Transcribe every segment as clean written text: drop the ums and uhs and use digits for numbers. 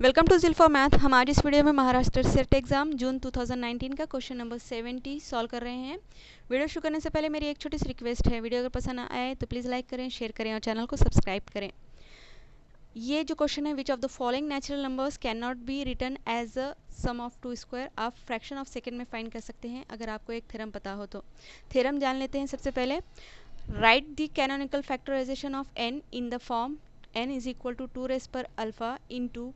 Welcome to जिल्फा math. हम आज इस वीडियो में महाराष्ट्र सेट एग्जाम जून 2019 का क्वेश्चन नंबर 70 सॉल्व कर रहे हैं। वीडियो शुरू करने से पहले मेरी एक छोटी सी रिक्वेस्ट है, वीडियो अगर पसंद आए तो प्लीज़ लाइक करें, शेयर करें और चैनल को सब्सक्राइब करें। ये जो क्वेश्चन है, which of the following natural numbers can not be written as a sum of two square, आप फ्रैक्शन ऑफ सेकेंड में फाइंड कर सकते हैं अगर आपको एक थ्योरम पता हो तो। थ्योरम जान लेते हैं सबसे पहले। Write the canonical factorization of n in the form n is equal to 2 raise power alpha into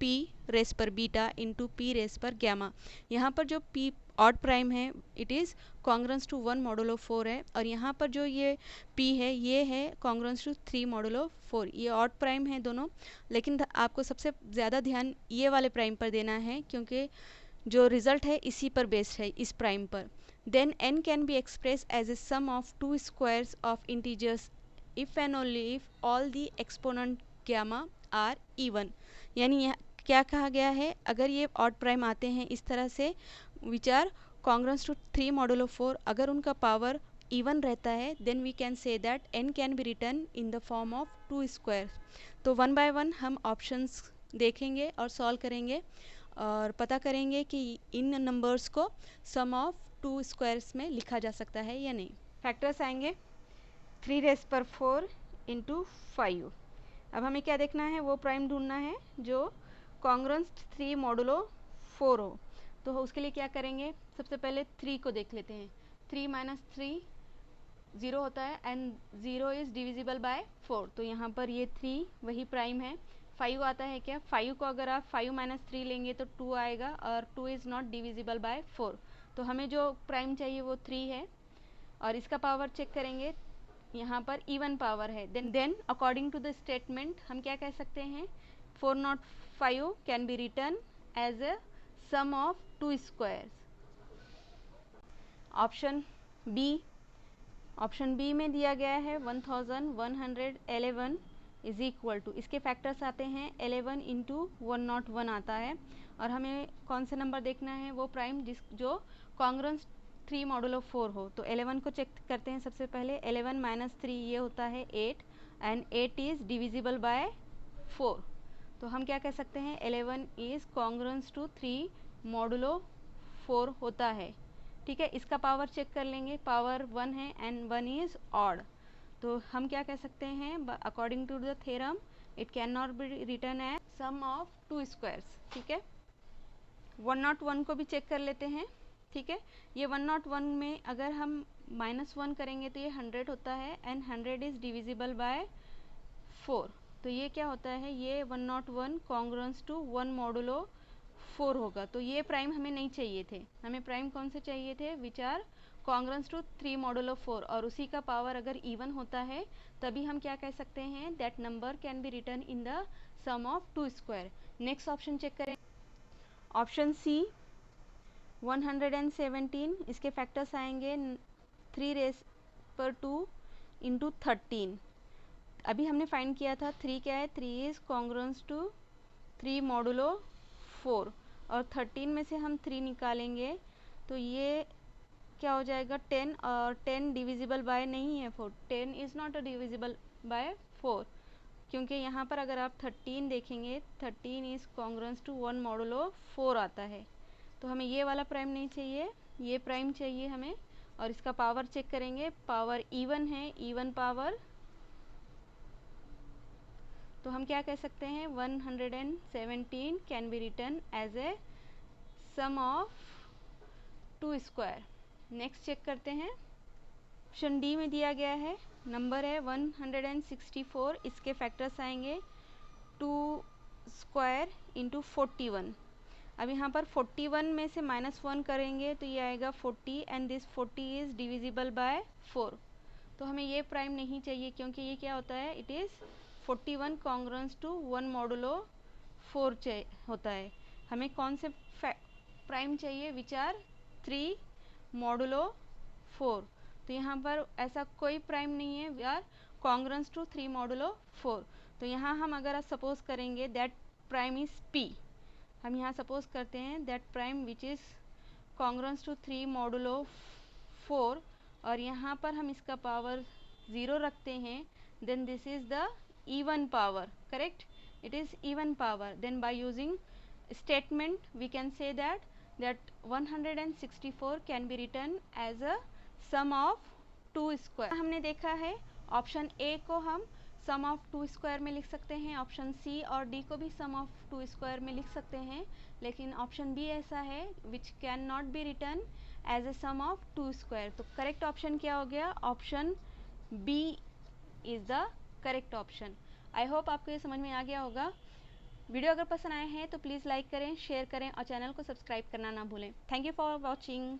p raise power beta into p raise power gamma. यहाँ पर जो p ऑड प्राइम है it is congruence to 1 modulo 4 है, और यहाँ पर जो ये p है ये है कॉन्ग्रेंस टू 3 मॉडुलो 4। ये ऑड प्राइम है दोनों, लेकिन आपको सबसे ज़्यादा ध्यान ये वाले प्राइम पर देना है क्योंकि जो रिजल्ट है इसी पर बेस्ड है, इस प्राइम पर। Then n can be express as a sum of two squares of integers if and only if all the exponent gamma are even. यानी यह क्या कहा गया है, अगर ये ऑड प्राइम आते हैं इस तरह से which are congruence to 3 modulo 4, अगर उनका पावर इवन रहता है then we can say that n can be written in the form of two square. तो वन बाय वन हम ऑप्शंस देखेंगे और सॉल्व करेंगे और पता करेंगे कि इन नंबर्स को सम ऑफ टू स्क्वायर्स में लिखा जा सकता है या नहीं। फैक्टर्स आएंगे 3 रेस पर 4 इंटू 5। अब हमें क्या देखना है, वो प्राइम ढूंढना है जो कॉन्ग्रेंस 3 मॉडुलो 4 हो। तो उसके लिए क्या करेंगे, सबसे पहले 3 को देख लेते हैं। 3 माइनस 3 0 होता है एंड 0 इज़ डिविजिबल बाय 4, तो यहाँ पर ये 3 वही प्राइम है। 5 आता है क्या, 5 को अगर आप 5 माइनस 3 लेंगे तो 2 आएगा और 2 इज़ नॉट डिविजिबल बाय 4, तो हमें जो प्राइम चाहिए वो 3 है। और इसका पावर चेक करेंगे, यहाँ पर इवन पावर है। Then according to the statement हम क्या कह सकते हैं, 405 can be written as a sum of two squares. Option B में दिया गया है 1111 इज इक्वल टू, इसके फैक्टर्स आते हैं 11 इंटू 101 आता है, और हमें कौन सा नंबर देखना है, वो प्राइम जो कॉन्ग्रेंस 3 मॉडुलो 4 हो। तो 11 को चेक करते हैं सबसे पहले। 11 माइनस 3 ये होता है 8 एंड 8 इज़ डिविजिबल बाय 4, तो हम क्या कह सकते हैं 11 इज़ कॉन्ग्रेंस टू 3 मॉडुलो 4 होता है। ठीक है, इसका पावर चेक कर लेंगे, पावर 1 है एंड 1 इज़ ऑड, तो हम क्या कह सकते हैं according to the theorem it can not be written as sum of two squares. ठीक है, 101 को भी चेक कर लेते हैं। ठीक है, ये 101 में अगर हम -1 करेंगे तो ये 100 होता है एंड 100 इज़ डिविजिबल बाय 4, तो ये क्या होता है, ये 101 कॉन्ग्रेंस टू 1 मॉडुलो 4 होगा। तो ये प्राइम हमें नहीं चाहिए थे, हमें प्राइम कौन से चाहिए थे, which are congruence to 3 modulo 4, और उसी का पावर अगर इवन होता है तभी हम क्या कह सकते हैं, that number can be written in the sum of two square. Next option check करें, ऑप्शन सी 117, इसके फैक्टर्स आएंगे 3 रेस पर 2 इंटू 13। अभी हमने फाइंड किया था 3 क्या है, 3 इज़ कॉन्ग्रेंस टू 3 मॉडुलो 4, और 13 में से हम 3 निकालेंगे तो ये क्या हो जाएगा 10, और 10 डिविजिबल बाय नहीं है 4, 10 is not a divisible by 4, क्योंकि यहाँ पर अगर आप 13 देखेंगे 13 इज़ कॉन्ग्रेंस टू 1 मॉडुलो 4 आता है, तो हमें ये वाला प्राइम नहीं चाहिए, ये प्राइम चाहिए हमें। और इसका पावर चेक करेंगे, पावर इवन है, इवन पावर, तो हम क्या कह सकते हैं 117 can be written as a sum of two square. Next check करते हैं, ऑप्शन डी में दिया गया है नंबर है 164, इसके फैक्टर्स आएंगे 2 स्क्वायर इंटू 41। अब यहाँ पर 41 में से -1 करेंगे तो ये आएगा 40 and this 40 is divisible by 4, तो हमें ये प्राइम नहीं चाहिए क्योंकि ये क्या होता है, it is 41 congruence to 1 modulo 4 होता है। हमें कौन से प्राइम चाहिए, विच आर 3 मॉडुलो 4, तो यहाँ पर ऐसा कोई प्राइम नहीं है, we are congruence to 3 modulo 4, तो यहाँ हम अगर सपोज करेंगे दैट प्राइम इज़ p, हम यहाँ सपोज करते हैं that prime which is congruence to 3 modulo 4, और यहाँ पर हम इसका पावर 0 रखते हैं, then this is the even power, correct, it is even power, then by using statement we can say that 164 can be written as a sum of 2 square. हमने देखा है ऑप्शन ए को हम सम ऑफ 2 स्क्वायर में लिख सकते हैं, option C और डी को भी सम ऑफ 2 स्क्वायर में लिख सकते हैं, लेकिन ऑप्शन बी ऐसा है which can not be written as a sum of 2 square. तो करेक्ट ऑप्शन क्या हो गया? Option B is the correct option. I hope आपको ये समझ में आ गया होगा। वीडियो अगर पसंद आए हैं तो प्लीज़ लाइक करें, शेयर करें और चैनल को सब्सक्राइब करना ना भूलें। Thank you for watching.